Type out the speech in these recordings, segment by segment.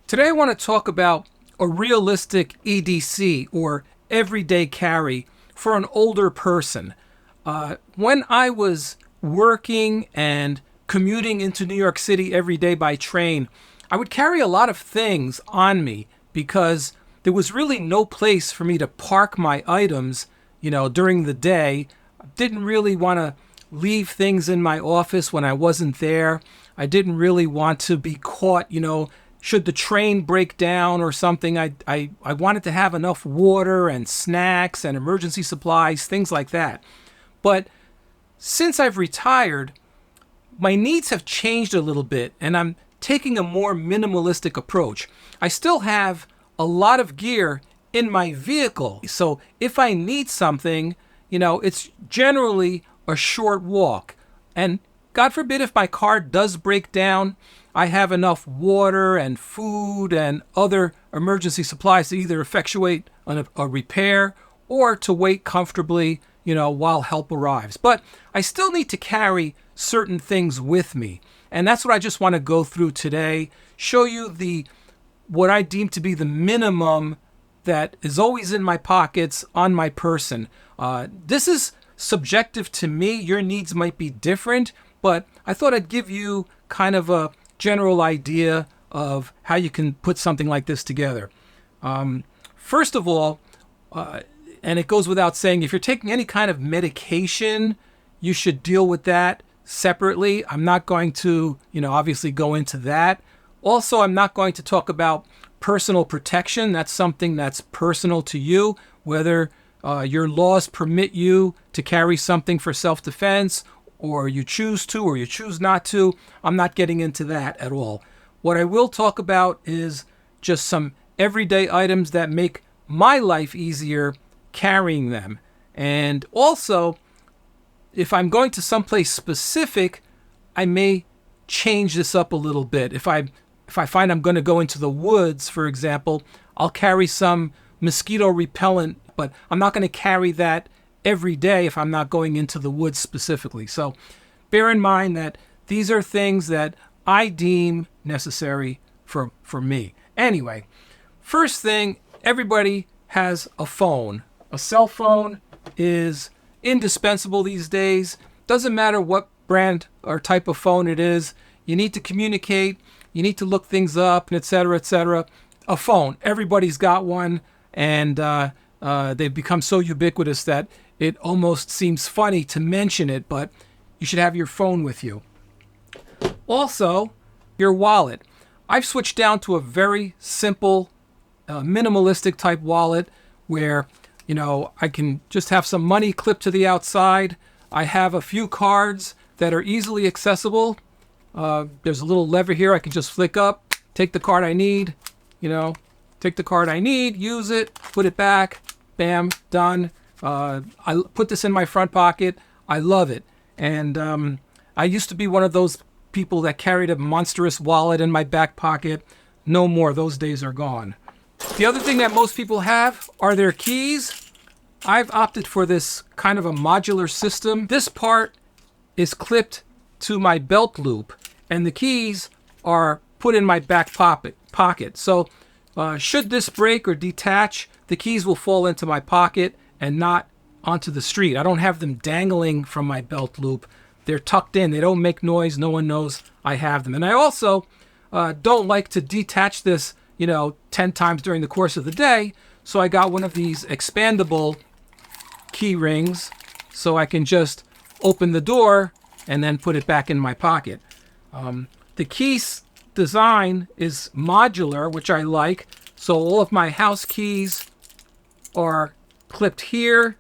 Today I want to talk about a realistic EDC, or everyday carry, for an older person. When I was working and commuting into New York City every day by train, I would carry a lot of things on me because there was really no place for me to park my items, during the day. I didn't really want to leave things in my office when I wasn't there. I didn't really want to be caught, should the train break down or something. I wanted to have enough water and snacks and emergency supplies, things like that. But since I've retired, my needs have changed a little bit, and I'm taking a more minimalistic approach. I still have a lot of gear in my vehicle, so if I need something, it's generally a short walk. And God forbid if my car does break down, I have enough water and food and other emergency supplies to either effectuate a repair or to wait comfortably, while help arrives. But I still need to carry certain things with me. And that's what I just want to go through today, show you what I deem to be the minimum that is always in my pockets on my person. This is subjective to me. Your needs might be different, but I thought I'd give you kind of a general idea of how you can put something like this together. First of all, and it goes without saying, if you're taking any kind of medication, you should deal with that separately. I'm not going to, obviously go into that. Also, I'm not going to talk about personal protection. That's something that's personal to you, whether your laws permit you to carry something for self-defense, or you choose to, or you choose not to. I'm not getting into that at all. What I will talk about is just some everyday items that make my life easier carrying them. And also, if I'm going to someplace specific, I may change this up a little bit. If I find I'm going to go into the woods, for example, I'll carry some mosquito repellent, but I'm not going to carry that every day if I'm not going into the woods specifically. So bear in mind that these are things that I deem necessary for me. Anyway, first thing, everybody has a phone. A cell phone is indispensable these days. Doesn't matter what brand or type of phone it is. You need to communicate. You need to look things up, et cetera, et cetera. A phone. Everybody's got one, and they've become so ubiquitous that it almost seems funny to mention it, but you should have your phone with you. Also, your wallet. I've switched down to a very simple, minimalistic type wallet where, I can just have some money clipped to the outside. I have a few cards that are easily accessible. There's a little lever here I can just flick up, take the card I need, use it, put it back, bam, done. I put this in my front pocket. I love it. And I used to be one of those people that carried a monstrous wallet in my back pocket. No more. Those days are gone. The other thing that most people have are their keys. I've opted for this kind of a modular system. This part is clipped to my belt loop, and the keys are put in my back pocket. So should this break or detach, the keys will fall into my pocket and not onto the street. I don't have them dangling from my belt loop. They're tucked in. They don't make noise. No one knows I have them. And I also don't like to detach this, 10 times during the course of the day. So I got one of these expandable key rings so I can just open the door and then put it back in my pocket. The keys design is modular, which I like. So all of my house keys are clipped here.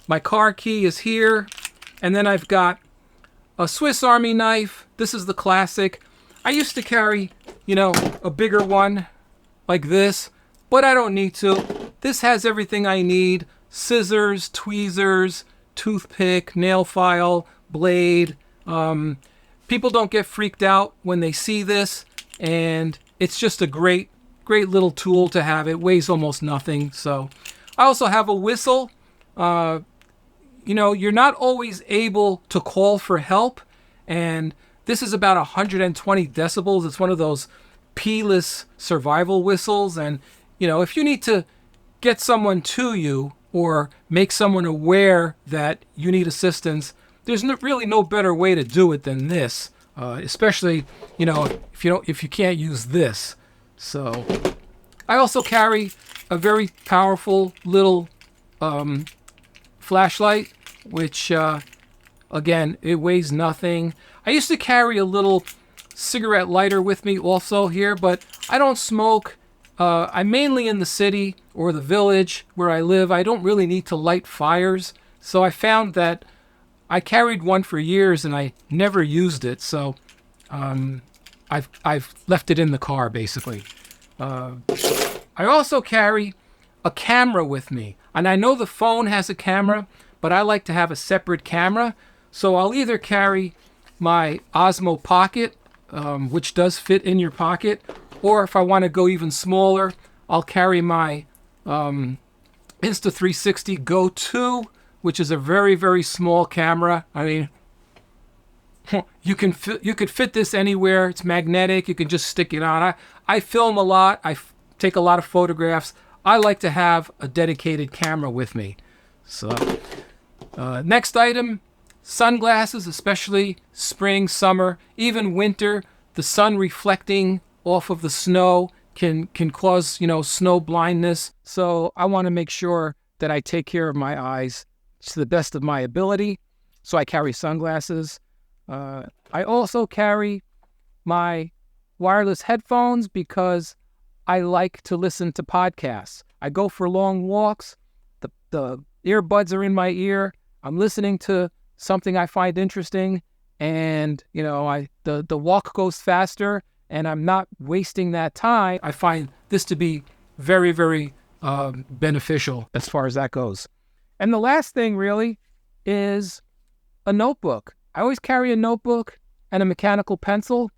My car key is here. And then I've got a Swiss Army knife. This is the classic. I used to carry, a bigger one like this, but I don't need to. This has everything I need. Scissors, tweezers, toothpick, nail file, blade. People don't get freaked out when they see this, and it's just a great little tool to have. It weighs almost nothing. So I also have a whistle. You're not always able to call for help, and this is about 120 decibels. It's one of those P-less survival whistles. And, if you need to get someone to you or make someone aware that you need assistance, there's really no better way to do it than this. Especially, if you can't use this. So I also carry a very powerful little flashlight, which again, it weighs nothing. I used to carry a little cigarette lighter with me also here, but I don't smoke. I'm mainly in the city or the village where I live. I don't really need to light fires. So I found that I carried one for years and I never used it. So I've left it in the car, basically. I also carry a camera with me. And I know the phone has a camera, but I like to have a separate camera. So I'll either carry my Osmo Pocket, which does fit in your pocket, or if I want to go even smaller, I'll carry my Insta360 Go 2, which is a very, very small camera. I mean, you could fit this anywhere. It's magnetic. You can just stick it on. I film a lot. I take a lot of photographs. I like to have a dedicated camera with me. So, next item, sunglasses, especially spring, summer, even winter. The sun reflecting off of the snow can cause, snow blindness. So I want to make sure that I take care of my eyes to the best of my ability. So I carry sunglasses. I also carry my wireless headphones because I like to listen to podcasts. I go for long walks. The earbuds are in my ear. I'm listening to something I find interesting, and the walk goes faster, and I'm not wasting that time. I find this to be very, very beneficial as far as that goes. And the last thing really is a notebook. I always carry a notebook and a mechanical pencil.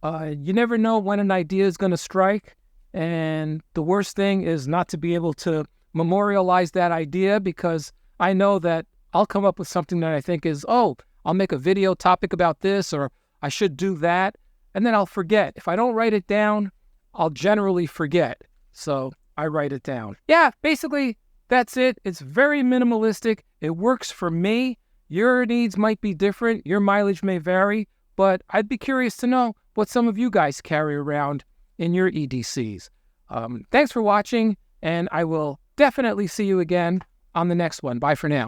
You never know when an idea is going to strike. And the worst thing is not to be able to memorialize that idea, because I know that I'll come up with something that I think is, I'll make a video topic about this, or I should do that. And then I'll forget. If I don't write it down, I'll generally forget. So I write it down. Yeah, basically, that's it. It's very minimalistic. It works for me. Your needs might be different. Your mileage may vary. But I'd be curious to know what some of you guys carry around in your EDCs. Thanks for watching, and I will definitely see you again on the next one. Bye for now.